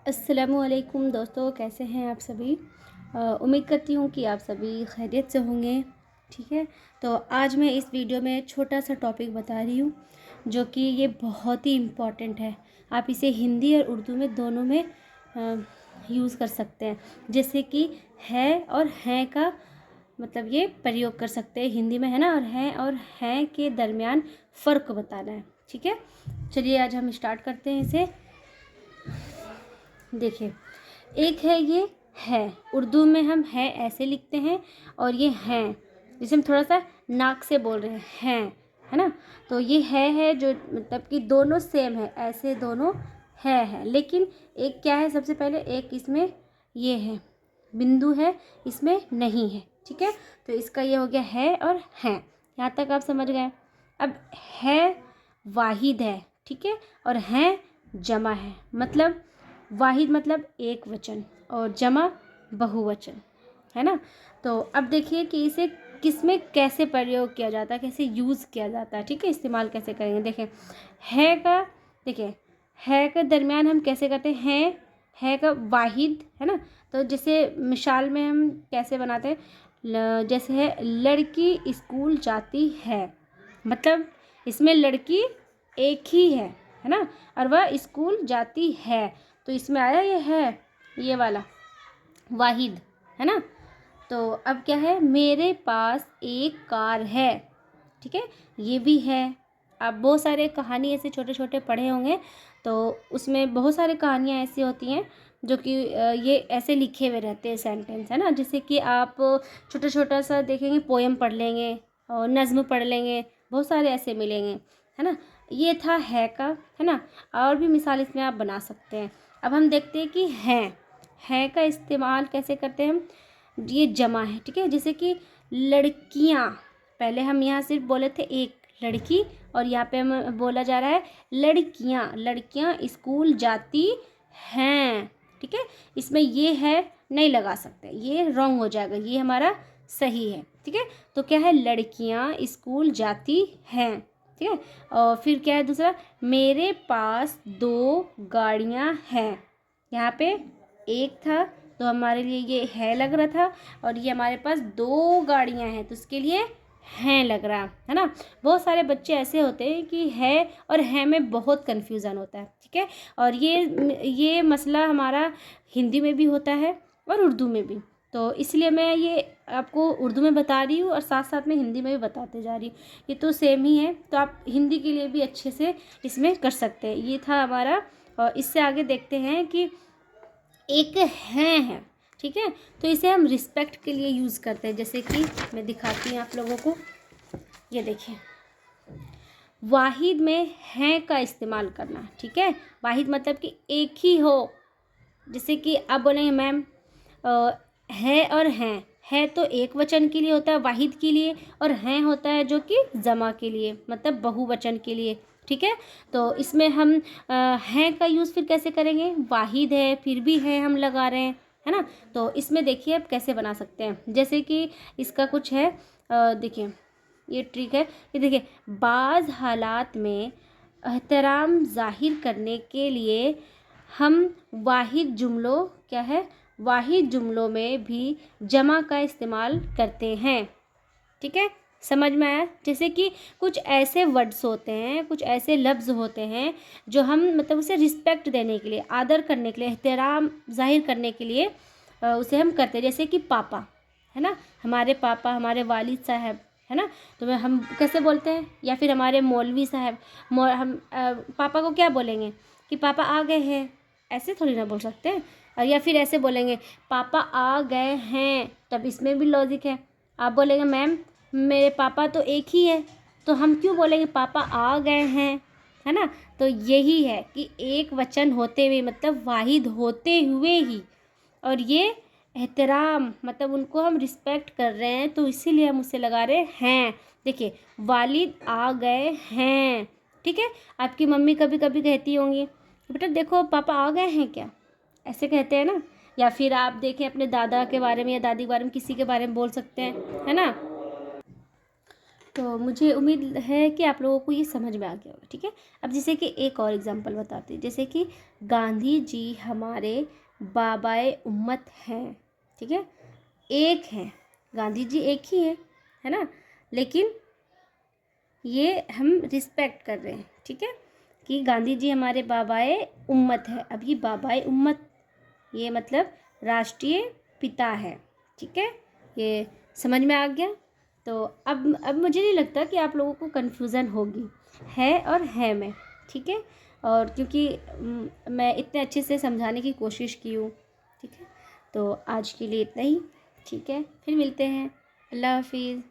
अस्सलामुअलैकुम दोस्तों, कैसे हैं आप सभी। उम्मीद करती हूँ कि आप सभी खैरियत से होंगे। ठीक है, तो आज मैं इस वीडियो में छोटा सा टॉपिक बता रही हूँ जो कि ये बहुत ही इम्पॉर्टेंट है। आप इसे हिंदी और उर्दू में दोनों में यूज़ कर सकते हैं। जैसे कि है और हैं का मतलब ये प्रयोग कर सकते हैं हिंदी में, है ना। और हैं के दरमियान फ़र्क बताना है। ठीक है, चलिए आज हम स्टार्ट करते हैं इसे। देखिए, एक है ये है, उर्दू में हम है ऐसे लिखते हैं और ये हैं जिसे हम थोड़ा सा नाक से बोल रहे हैं, है ना। तो ये है जो मतलब कि दोनों सेम है, ऐसे दोनों है। लेकिन एक क्या है, सबसे पहले एक इसमें ये है बिंदु है, इसमें नहीं है। ठीक है, तो इसका ये हो गया है और हैं। यहाँ तक आप समझ गए। अब है वाहिद है, ठीक है, और हैं जमा है। मतलब वाहिद मतलब एक वचन और जमा बहुवचन, है ना। तो अब देखिए कि इसे किस में कैसे प्रयोग किया जाता है, कैसे यूज़ किया जाता है। ठीक है, इस्तेमाल कैसे करेंगे। देखें, है का, देखिए है के दरमियान हम कैसे करते हैं, है का वाहिद, है ना। तो जैसे मिसाल में हम कैसे बनाते हैं, जैसे है लड़की स्कूल जाती है, मतलब इसमें लड़की एक ही है ना, और वह स्कूल जाती है। तो इसमें आया ये है, ये वाला वाहिद, है ना। तो अब क्या है, मेरे पास एक कार है। ठीक है, ये भी है। आप बहुत सारे कहानी ऐसे छोटे छोटे पढ़े होंगे, तो उसमें बहुत सारी कहानियाँ ऐसी होती हैं जो कि ये ऐसे लिखे हुए रहते हैं सेंटेंस, है ना। जैसे कि आप छोटा छोटा सा देखेंगे, पोएम पढ़ लेंगे और नज़्म पढ़ लेंगे, बहुत सारे ऐसे मिलेंगे, है ना। ये था है का, है ना। और भी मिसाल इसमें आप बना सकते हैं। अब हम देखते हैं कि है का इस्तेमाल कैसे करते हैं हम। ये जमा है, ठीक है। जैसे कि लड़कियाँ, पहले हम यहाँ सिर्फ बोले थे एक लड़की, और यहाँ पे हम बोला जा रहा है लड़कियाँ स्कूल जाती हैं। ठीक है, इसमें ये है नहीं लगा सकते, ये रॉन्ग हो जाएगा, ये हमारा सही है। ठीक है, तो क्या है, लड़कियाँ स्कूल जाती हैं। ठीक है, और फिर क्या है दूसरा, मेरे पास 2 गाड़ियाँ हैं। यहाँ पे एक था तो हमारे लिए ये है लग रहा था, और ये हमारे पास 2 गाड़ियाँ हैं तो उसके लिए हैं लग रहा है ना। बहुत सारे बच्चे ऐसे होते हैं कि है और है में बहुत कन्फ्यूज़न होता है। ठीक है, और ये मसला हमारा हिंदी में भी होता है और उर्दू में भी। तो इसलिए मैं ये आपको उर्दू में बता रही हूँ और साथ साथ में हिंदी में भी बताते जा रही हूँ। ये तो सेम ही है, तो आप हिंदी के लिए भी अच्छे से इसमें कर सकते हैं। ये था हमारा, और इससे आगे देखते हैं कि एक है। ठीक है, तो इसे हम रिस्पेक्ट के लिए यूज़ करते हैं। जैसे कि मैं दिखाती हूँ आप लोगों को, ये देखिए, वाहिद में हैं का इस्तेमाल करना। ठीक है, वाहिद मतलब कि एक ही हो। जैसे कि आप बोलेंगे मैम है और हैं, है तो एक वचन के लिए होता है वाहिद के लिए, और हैं होता है जो कि जमा के लिए, मतलब बहुवचन के लिए। ठीक है, तो इसमें हम हैं का यूज़ फिर कैसे करेंगे, वाहिद है फिर भी है हम लगा रहे हैं, है ना। तो इसमें देखिए आप कैसे बना सकते हैं। जैसे कि इसका कुछ है, देखिए ये ट्रिक है। ये देखिए, बाज़ हालात में एहतराम ज़ाहिर करने के लिए हम वाहिद जुमलों, क्या है, वाहिद जुमलों में भी जमा का इस्तेमाल करते हैं। ठीक है, समझ में आया। जैसे कि कुछ ऐसे वर्ड्स होते हैं, कुछ ऐसे लफ्ज़ होते हैं जो हम मतलब उसे रिस्पेक्ट देने के लिए, आदर करने के लिए, एहतराम ज़ाहिर करने के लिए उसे हम करते हैं। जैसे कि पापा, है ना, हमारे पापा, हमारे वालिद साहब, है ना। तो हम कैसे बोलते हैं, या फिर हमारे मौलवी साहब, हम पापा को क्या बोलेंगे कि पापा आ गए हैं, ऐसे थोड़ी ना बोल सकते हैं। और या फिर ऐसे बोलेंगे पापा आ गए हैं, तब इसमें भी लॉजिक है। आप बोलेंगे मैम मेरे पापा तो एक ही है, तो हम क्यों बोलेंगे पापा आ गए हैं, है ना। तो यही है कि एक वचन होते हुए, मतलब वाहिद होते हुए ही, और ये एहतराम मतलब उनको हम रिस्पेक्ट कर रहे हैं, तो इसीलिए हम उसे लगा रहे हैं। देखिए, वालिद आ गए हैं। ठीक है, आपकी मम्मी कभी कभी कहती होंगी बेटा देखो पापा आ गए हैं क्या, ऐसे कहते हैं ना। या फिर आप देखें अपने दादा के बारे में या दादी के बारे में, किसी के बारे में बोल सकते हैं, है ना। तो मुझे उम्मीद है कि आप लोगों को ये समझ में आ गया होगा। ठीक है, अब जैसे कि एक और एग्जांपल बताते हैं, जैसे कि गांधी जी हमारे बाबाए उम्मत हैं। ठीक है, एक है, गांधी जी एक ही है ना, लेकिन ये हम रिस्पेक्ट कर रहे हैं। ठीक है, कि गांधी जी हमारे बाबाए उम्मत है। अब ये बाबाए उम्मत, ये मतलब राष्ट्रीय पिता है। ठीक है, ये समझ में आ गया। तो अब मुझे नहीं लगता कि आप लोगों को कन्फ्यूज़न होगी है और है में। ठीक है, और क्योंकि मैं इतने अच्छे से समझाने की कोशिश की हूँ। ठीक है, तो आज के लिए इतना ही। ठीक है, फिर मिलते हैं। अल्लाह हाफिज़।